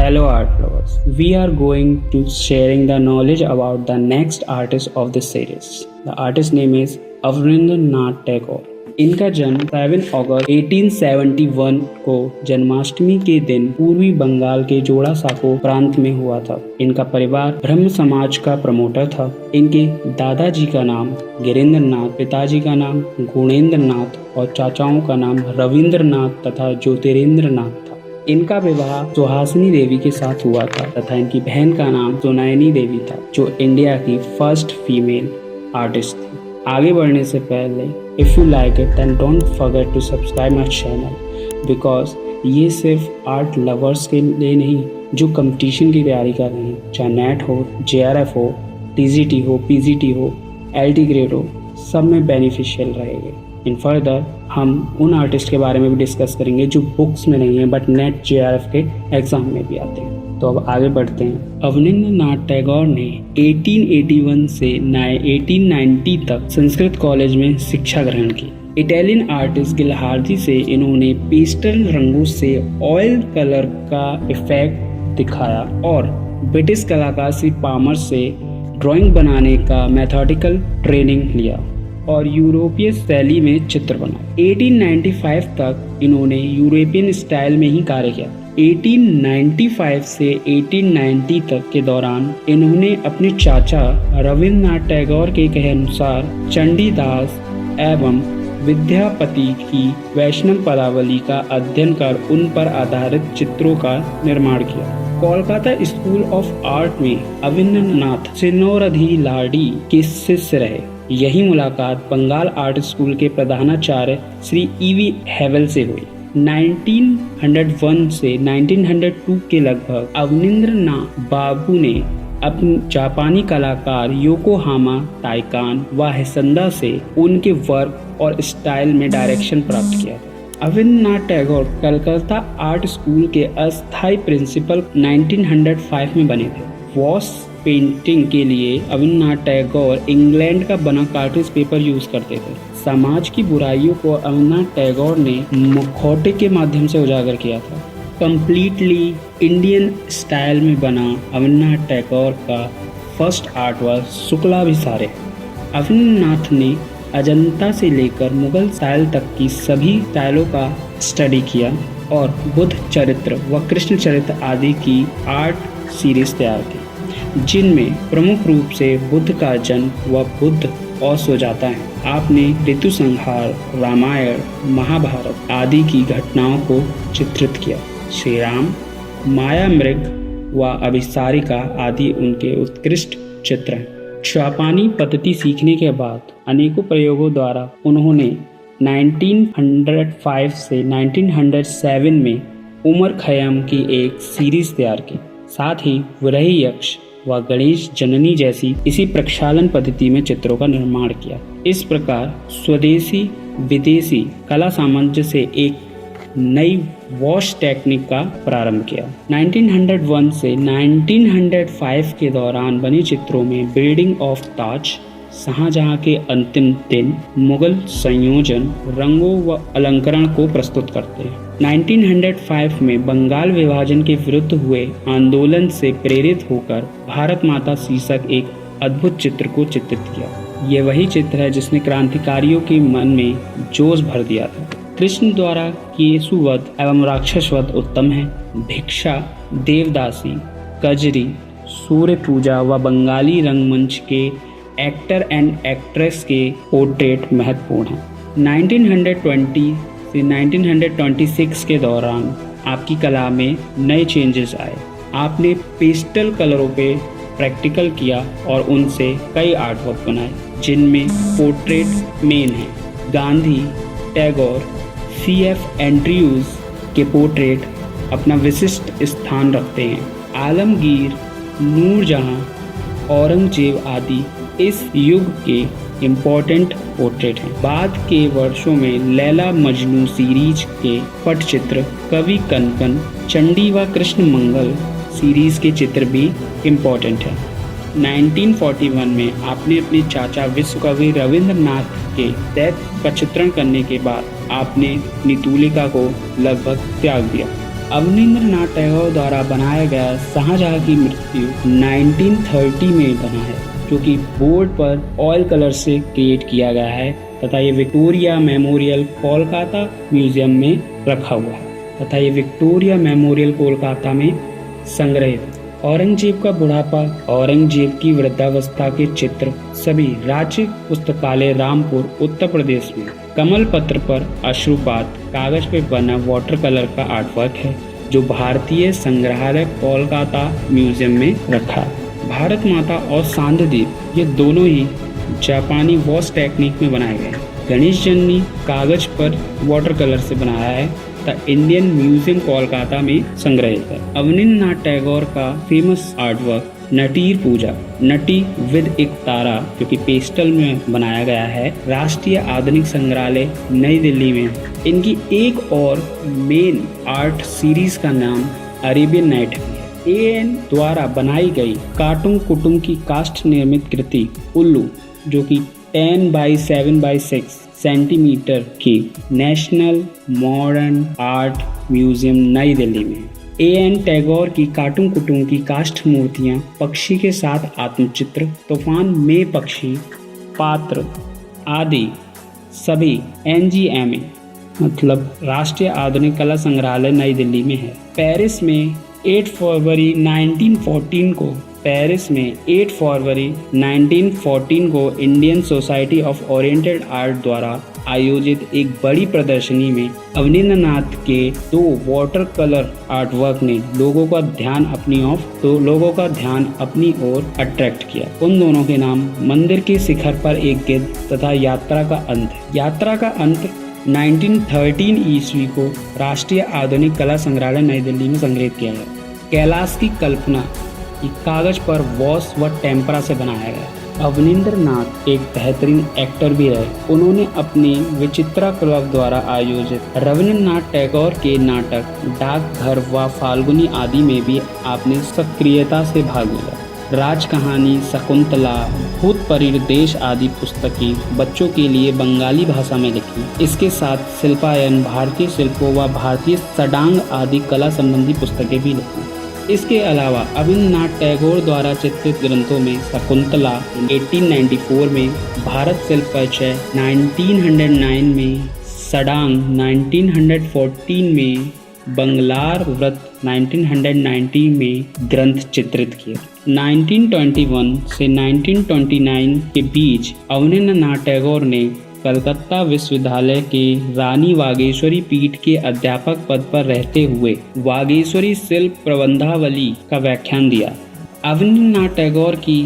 Hello art lovers. We are going to sharing the knowledge about the next artist of this series. The artist name is Avindranath Tagore. इनका जन्म 7 अगस्त 1871 को जन्माष्टमी के दिन पूर्वी बंगाल के जोड़ासांको प्रांत में हुआ था। इनका परिवार ब्रह्म समाज का प्रमोटर था। इनके दादाजी का नाम गिरीन्द्रनाथ, पिताजी का नाम गुणेंद्रनाथ और चाचाओं का नाम रविंद्रनाथ तथा ज्योतिरेंद्रनाथ था। इनका विवाह सुहासिनी देवी के साथ हुआ था तथा इनकी बहन का नाम सुनयनी देवी था, जो इंडिया की फर्स्ट फीमेल आर्टिस्ट थी। आगे बढ़ने से पहले if you like it then don't forget to subscribe my channel, because ये सिर्फ आर्ट लवर्स के लिए नहीं जो कंपटीशन की तैयारी कर रहे हैं, चाहे नेट हो, JRF हो, TGT हो, PGT हो, LT ग्रेड हो, सब में बेनिफिशियल रहेंगे। इन फर्दर हम उन आर्टिस्ट के बारे में भी डिस्कस करेंगे जो बुक्स में नहीं है बट नेट JRF के एग्जाम में भी आते हैं। तो अब आगे बढ़ते हैं। अवनींद्रनाथ टैगोर ने 1881 से 1890 तक संस्कृत कॉलेज में शिक्षा ग्रहण की। इटालियन आर्टिस्ट गिलहार्दी से इन्होंने पेस्टल रंगों से ऑयल कलर का इफेक्ट दिखाया और ब्रिटिश कलाकार श्री पामर से ड्राइंग बनाने का मैथमेटिकल ट्रेनिंग लिया और यूरोपीय शैली में चित्र बनाए। 1895 तक इन्होंने यूरोपियन स्टाइल में ही कार्य किया। 1895 से 1890 तक के दौरान इन्होंने अपने चाचा रविंद्रनाथ टैगोर के कहे अनुसार चंडीदास एवं विद्यापति की वैष्णव पदावली का अध्ययन कर उन पर आधारित चित्रों का निर्माण किया। कोलकाता स्कूल ऑफ आर्ट में अविन्द्रनाथ सिन्नोरधिलाडी के शिष्य रहे। यही मुलाकात बंगाल आर्ट स्कूल के प्रधानाचार्य श्री EV हेवल से हुई। 1901 से 1902 के लगभग अवनींद्रनाथ बाबू ने अपने जापानी कलाकार योकोहामा ताइकान व हेसंदा से उनके वर्क और स्टाइल में डायरेक्शन प्राप्त किया। अविन्द्रनाथ टैगोर कलकत्ता आर्ट स्कूल के अस्थायी प्रिंसिपल 1905 में बने थे। वॉश पेंटिंग के लिए अविन्द्रनाथ टैगोर इंग्लैंड का बना कार्ट्रिज पेपर यूज करते थे। समाज की बुराइयों को अविन्द्रनाथ टैगोर ने मुखौटे के माध्यम से उजागर किया था। कंप्लीटली इंडियन स्टाइल में बना अविन्द्रनाथ टैगोर का फर्स्ट आर्ट वर्क शुक्लाभिसारे। अविन्द्रनाथ ने अजंता से लेकर मुगल स्टाइल तक की सभी स्टाइलों का स्टडी किया और बुद्ध चरित्र व कृष्ण चरित्र आदि की आर्ट सीरीज तैयार की, जिनमें प्रमुख रूप से बुद्ध का जन्म व बुद्ध और सुजाता है। आपने ऋतु संहार, रामायण, महाभारत आदि की घटनाओं को चित्रित किया। श्री राम, माया मृग व अभिसारिका आदि उनके उत्कृष्ट चित्र हैं। जापानी पद्धति सीखने के बाद अनेकों प्रयोगों द्वारा उन्होंने 1905 से 1907 में उमर खयाम की एक सीरीज तैयार की। साथ ही वराही यक्ष व गणेश जननी जैसी इसी प्रक्षालन पद्धति में चित्रों का निर्माण किया। इस प्रकार स्वदेशी विदेशी कला सामंजस्य से एक नई वॉश टेक्निक का प्रारंभ किया। 1901 से 1905 के दौरान बने चित्रों में बिल्डिंग ऑफ ताज, शाहजहां के अंतिम दिन, मुगल संयोजन, रंगों व अलंकरण को प्रस्तुत करते हैं। 1905 में बंगाल विभाजन के विरुद्ध हुए आंदोलन से प्रेरित होकर भारत माता शीर्षक एक अद्भुत चित्र को चित्रित किया। ये वही चित्र है जिसने क्रांतिकारियों के मन में जोश भर दिया था। कृष्ण द्वारा केशुवध एवं राक्षसवध उत्तम है। भिक्षा, देवदासी, कजरी, सूर्य पूजा व बंगाली रंगमंच के एक्टर एंड एक्ट्रेस के पोर्ट्रेट महत्वपूर्ण हैं। 1920 से 1926 के दौरान आपकी कला में नए चेंजेस आए। आपने पेस्टल कलरों पे प्रैक्टिकल किया और उनसे कई आर्ट वर्क बनाए, जिनमें पोर्ट्रेट मेन है। गांधी, टैगोर, CF एंड्रयूज के पोर्ट्रेट अपना विशिष्ट स्थान रखते हैं। आलमगीर, नूरजहां, औरंगजेब आदि इस युग के इम्पोर्टेंट पोर्ट्रेट हैं। बाद के वर्षों में लैला मजनू सीरीज के पटचित्र, कवि कनकन, चंडी व कृष्ण मंगल सीरीज के चित्र भी इम्पोर्टेंट हैं। 1941 में आपने अपने चाचा विश्वकवि रविंद्रनाथ के डेथ का चित्रण करने के बाद आपने नितूलिका को लगभग त्याग दिया। अवनींद्रनाथ टैगोर द्वारा बनाया गया शाहजहां की मृत्यु 1930 में बना है, जो कि बोर्ड पर ऑयल कलर से क्रिएट किया गया है तथा ये विक्टोरिया मेमोरियल कोलकाता म्यूजियम में रखा हुआ है तथा ये विक्टोरिया मेमोरियल कोलकाता में संग्रहित है। औरंगजेब का बुढ़ापा, औरंगजेब की वृद्धावस्था के चित्र सभी राज्य पुस्तकालय रामपुर उत्तर प्रदेश में कमल पत्र पर अश्रुपात कागज पे बना वाटर कलर का आर्टवर्क है, जो भारतीय संग्रहालय कोलकाता म्यूजियम में रखा है। भारत माता और सांदीप ये दोनों ही जापानी वॉश टेक्निक में बनाए गए। गणेश जननी कागज पर वाटर कलर से बनाया है तथा इंडियन म्यूजियम कोलकाता में संग्रहित है। अवनींद्रनाथ टैगोर का famous artwork Natir Puja, Nati with एक तारा, जो कि पेस्टल में बनाया गया है, राष्ट्रीय आधुनिक संग्रहालय नई दिल्ली में है। इनकी एक और मेन आर्ट सीरीज का नाम अरेबियन नाइट है। AN द्वारा बनाई गई कार्टून कुटुम की काष्ठ निर्मित कृति उल्लू, जो कि 10 by 7 by 6 सेंटीमीटर की नेशनल मॉडर्न आर्ट म्यूजियम नई दिल्ली में। AN टैगोर की कार्टून कुटुम की काष्ठ मूर्तियां, पक्षी के साथ आत्मचित्र, तूफान में पक्षी, पात्र आदि सभी NGMA मतलब राष्ट्रीय आधुनिक कला संग्रहालय नई दिल्ली में है। पेरिस में 8 फरवरी 1914 को Indian society of oriental art द्वारा आयोजित एक बड़ी प्रदर्शनी में अवनींद्रनाथ के 2 वाटर कलर आर्टवर्क ने लोगों का ध्यान अपनी ओर अट्रैक्ट किया। उन दोनों के नाम मंदिर के शिखर पर एक गिद्ध तथा यात्रा का अंत। यात्रा का अंत 1913 ईस्वी को राष्ट्रीय आधुनिक कला संग्रहालय नई दिल्ली में संग्रहित किया गया। कैलाश की कल्पना ये कागज पर वॉश व टेम्परा से बनाया गया। अवनींद्रनाथ एक बेहतरीन एक्टर भी रहे। उन्होंने अपनी विचित्रा क्लब द्वारा आयोजित रविन्द्रनाथ टैगोर के नाटक डाकघर व फाल्गुनी आदि में भी आपने सक्रियता से भाग लिया। राज कहानी, शकुंतला, भूत परिदेश आदि पुस्तकें बच्चों के लिए बंगाली भाषा में लिखी। इसके साथ शिल्पायन, भारतीय शिल्पों व भारतीय षडांग आदि कला संबंधी पुस्तकें भी लिखी। इसके अलावा अवनींद्रनाथ टैगोर द्वारा चित्रित ग्रंथों में शकुंतला 1894 में, भारत शिल्प परिचय 1909 में, षडांग 1914 में, बंगलार व्रत 1990 में ग्रंथ चित्रित किए। 1921 से 1929 के बीच अवनींद्रनाथ टैगोर ने कलकत्ता विश्वविद्यालय के रानी वागीश्वरी पीठ के अध्यापक पद पर रहते हुए वागीश्वरी शिल्प प्रबंधावली का व्याख्यान दिया। अवनींद्रनाथ टैगोर की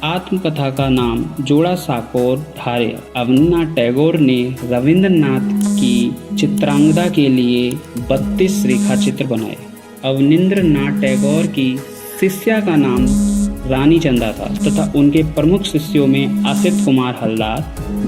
आत्मकथा का नाम जोड़ा साकोर धारे। अवनींद्रनाथ टैगोर ने रविंद्रनाथ की चित्रांगदा के लिए 32 रेखाचित्र बनाए। अवनींद्रनाथ टैगोर की शिष्या का नाम रानी चंदा था तथा उनके प्रमुख शिष्यों में असित कुमार हलदार,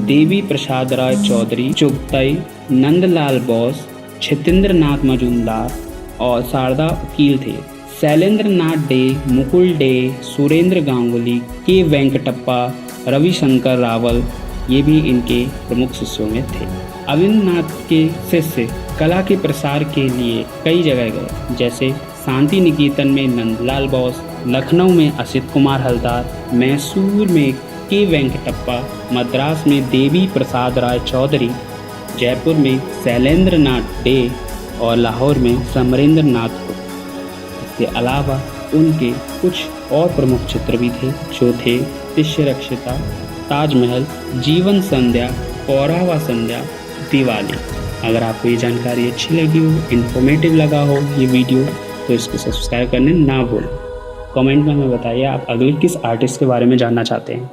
देवी प्रसाद राय चौधरी, चुगताई, नंदलाल बोस, छितेंद्रनाथ मजूमदार और शारदा उकील थे। शैलेंद्रनाथ डे, मुकुल डे, सुरेंद्र गांगुली, के वेंकटप्पा, रविशंकर रावल ये भी इनके प्रमुख शिष्यों में थे। अवनींद्रनाथ के शिष्य कला के प्रसार के लिए कई जगह गए, जैसे शांति निकेतन में नंदलाल बोस, लखनऊ में असित कुमार हलदार, मैसूर में के वेंकटप्पा, मद्रास में देवी प्रसाद राय चौधरी, जयपुर में शैलेंद्रनाथ डे और लाहौर में समरेंद्रनाथ को। इसके अलावा उनके कुछ और प्रमुख चित्र भी थे, जो थे शिष्य रक्षिता, ताजमहल, जीवन संध्या, पौरावा संध्या, दिवाली। अगर आपको ये जानकारी अच्छी लगी हो, इन्फॉर्मेटिव लगा हो ये वीडियो, तो इसको सब्सक्राइब करने ना भूलें। कमेंट में हमें बताइए आप अगले किस आर्टिस्ट के बारे में जानना चाहते हैं।